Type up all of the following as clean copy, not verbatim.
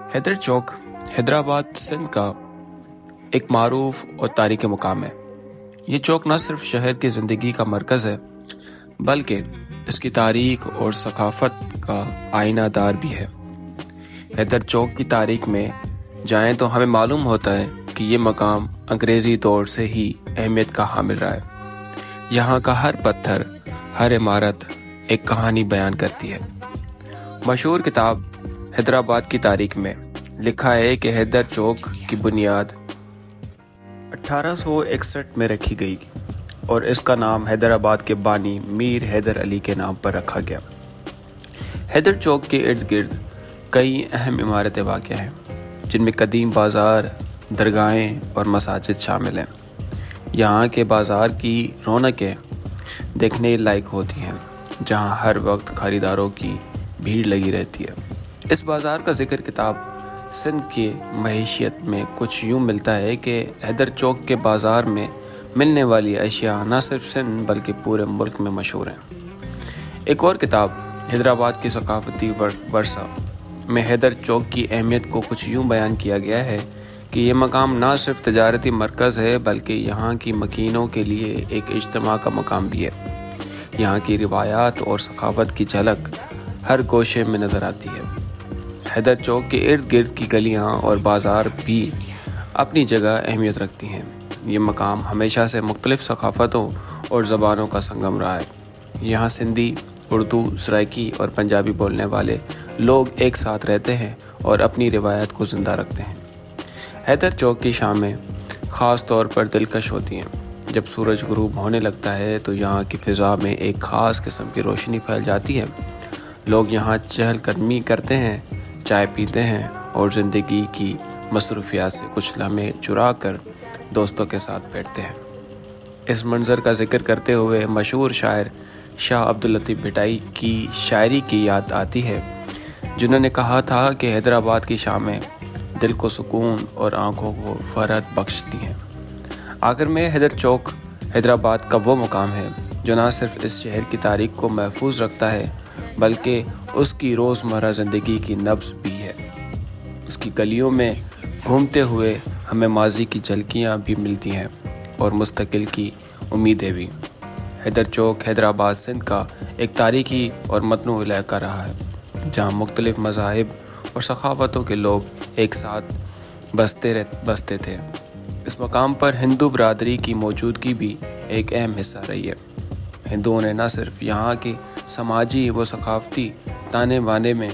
हैदर चौक हैदराबाद सिंध का एक मारूफ और तारीखी मुकाम है। ये चौक न सिर्फ शहर की ज़िंदगी का मरकज़ है बल्कि इसकी तारीख और सकाफ़त का आईनादार भी है। हैदर चौक की तारीख में जाएं तो हमें मालूम होता है कि ये मकाम अंग्रेज़ी दौर से ही अहमियत का हामिल रहा है। यहाँ का हर पत्थर, हर इमारत एक कहानी बयान करती है। मशहूर किताब हैदराबाद की तारीख में लिखा है कि हैदर चौक की बुनियाद 1861 में रखी गई और इसका नाम हैदराबाद के बानी मीर हैदर अली के नाम पर रखा गया। हैदर चौक के इर्द गिर्द कई अहम इमारतें वाक़ हैं जिनमें कदीम बाज़ार, दरगाहें और मसाजिद शामिल हैं। यहाँ के बाज़ार की रौनकें देखने लायक होती हैं, जहाँ हर वक्त खरीदारों की भीड़ लगी रहती है। इस बाज़ार का जिक्र किताब सिंध की मईशियत में कुछ यूँ मिलता है कि हैदर चौक के बाज़ार में मिलने वाली अशिया न सिर्फ सिंध बल्कि पूरे मुल्क में मशहूर हैं। एक और किताब हैदराबाद की सकाफ़ती वर्सा में हैदर चौक की अहमियत को कुछ यूँ बयान किया गया है कि ये मकाम न सिर्फ तजारती मरकज़ है बल्कि यहाँ की मकीनों के लिए एक इज्तिमा का मकाम भी है। यहाँ की रिवायात और सकाफ़त की झलक हर गोशे में नज़र आती है। हैदर चौक के इर्द गिर्द की गलियाँ और बाज़ार भी अपनी जगह अहमियत रखती हैं। ये मकाम हमेशा से मुख्तलिफ़ सकाफ़तों और ज़बानों का संगम रहा है। यहाँ सिंधी, उर्दू, सराइकी और पंजाबी बोलने वाले लोग एक साथ रहते हैं और अपनी रिवायत को ज़िंदा रखते हैं। हैदर चौक की शामें ख़ास तौर पर दिलकश होती हैं। जब सूरज ग़ुरूब होने लगता है तो यहाँ की फ़िज़ा में एक ख़ास किस्म की रोशनी फैल जाती है। लोग यहाँ चहलकदमी करते हैं, चाय पीते हैं और ज़िंदगी की मसरूफियात से कुछ लम्हे चुरा कर दोस्तों के साथ बैठते हैं। इस मंज़र का ज़िक्र करते हुए मशहूर शायर शाह अब्दुल लतीफ़ भिटाई की शायरी की याद आती है, जिन्होंने कहा था कि हैदराबाद की शामें दिल को सुकून और आँखों को फरहत बख्शती हैं। आखिर में हैदर चौक हैदराबाद का वो मुकाम है जो न सिर्फ इस शहर की तारीख को महफूज रखता है बल्कि उसकी रोज़मर्रा ज़िंदगी की नब्ज़ भी है। उसकी गलियों में घूमते हुए हमें माजी की झलकियाँ भी मिलती हैं और मुस्तक़बिल की उम्मीदें भी। हैदर चौक हैदराबाद सिंध का एक तारीखी और मतनू इलाका रहा है, जहाँ मुख्तलिफ़ मज़ाहिब और सकाफ़तों के लोग एक साथ बसते थे। इस मकाम पर हिंदू बरादरी की मौजूदगी भी एक अहम हिस्सा रही है। हिंदुओं ने न सिर्फ यहाँ की समाजी व सकाफ़ती ताने बाने में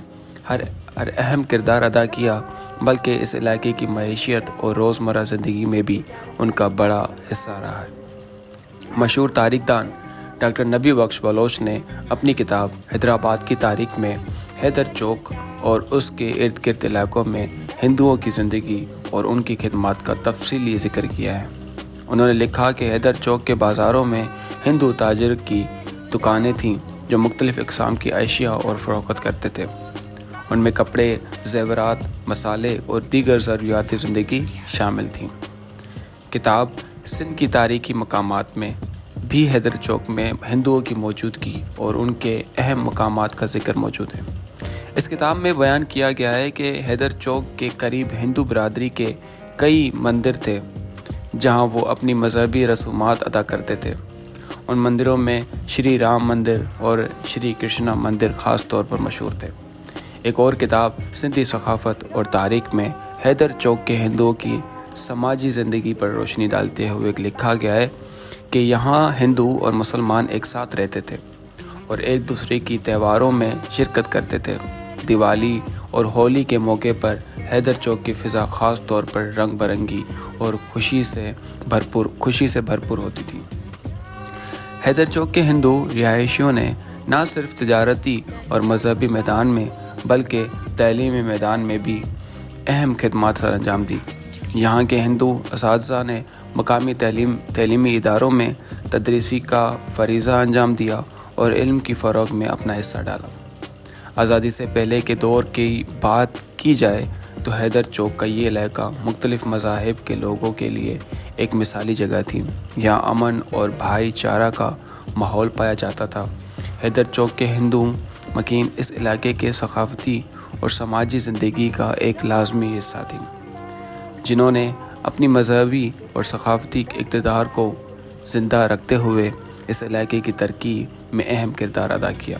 हर अहम किरदार अदा किया बल्कि इस इलाके की मईशियत और रोज़मर्रा ज़िंदगी में भी उनका बड़ा हिस्सा रहा है। मशहूर तारीखदान डॉक्टर नबी बख्श बलोच ने अपनी किताब हैदराबाद की तारीख में हैदर चौक और उसके इर्द गिर्द इलाकों में हिंदुओं की ज़िंदगी और उनकी खिदमत का तफसीली ज़िक्र किया है। उन्होंने लिखा कि हैदर चौक के बाज़ारों में हिंदू ताजिर की दुकानें थीं जो मुख्तलिफ़ इक़साम की अशिया और फ़रोख्त करते थे। उनमें कपड़े, ज़ेवरात, मसाले और दीगर ज़रूरियात ज़िंदगी शामिल थीं। किताब सिंध की तारीख़ी मकामात में भी हैदर चौक में हिंदुओं की मौजूदगी और उनके अहम मकामात का ज़िक्र मौजूद है। इस किताब में बयान किया गया है कि हैदर चौक के करीब हिंदू बरादरी के कई मंदिर थे जहां वो अपनी मजहबी रसूमात अदा करते थे। उन मंदिरों में श्री राम मंदिर और श्री कृष्णा मंदिर ख़ास तौर पर मशहूर थे। एक और किताब सिंधी सकाफ़त और तारीख में हैदर चौक के हिंदुओं की समाजी ज़िंदगी पर रोशनी डालते हुए लिखा गया है कि यहाँ हिंदू और मुसलमान एक साथ रहते थे और एक दूसरे की त्योहारों में शिरकत करते थे। दिवाली और होली के मौके पर हैदर चौक की फ़िज़ा ख़ास तौर पर रंग बरंगी और खुशी से भरपूर होती थी। हैदर चौक के हिंदू रिहायशियों ने न सिर्फ तजारती और मजहबी मैदान में बल्कि तैलीमी मैदान में भी अहम खिदमत सर अंजाम दी। यहाँ के हिंदू असातिज़ा ने मकामी तैलीमी इदारों में तदरीसी का फ़रीज़ा अंजाम दिया और इल्म की फ़रोग़ में अपना हिस्सा डाला। आज़ादी से पहले के दौर की बात की जाए तो हैदर चौक का ये इलाका मुख्तलिफ़ मज़ाहिब के लोगों के लिए एक मिसाली जगह थी। यहाँ अमन और भाईचारा का माहौल पाया जाता था। हैदर चौक के हिंदू मकीन इस इलाके के सकाफ़ती اور سماجی زندگی کا ایک لازمی حصہ تھیں، جنہوں نے اپنی مذہبی اور ثقافتی اقتدار کو زندہ رکھتے ہوئے اس علاقے کی ترقی میں اہم کردار ادا کیا۔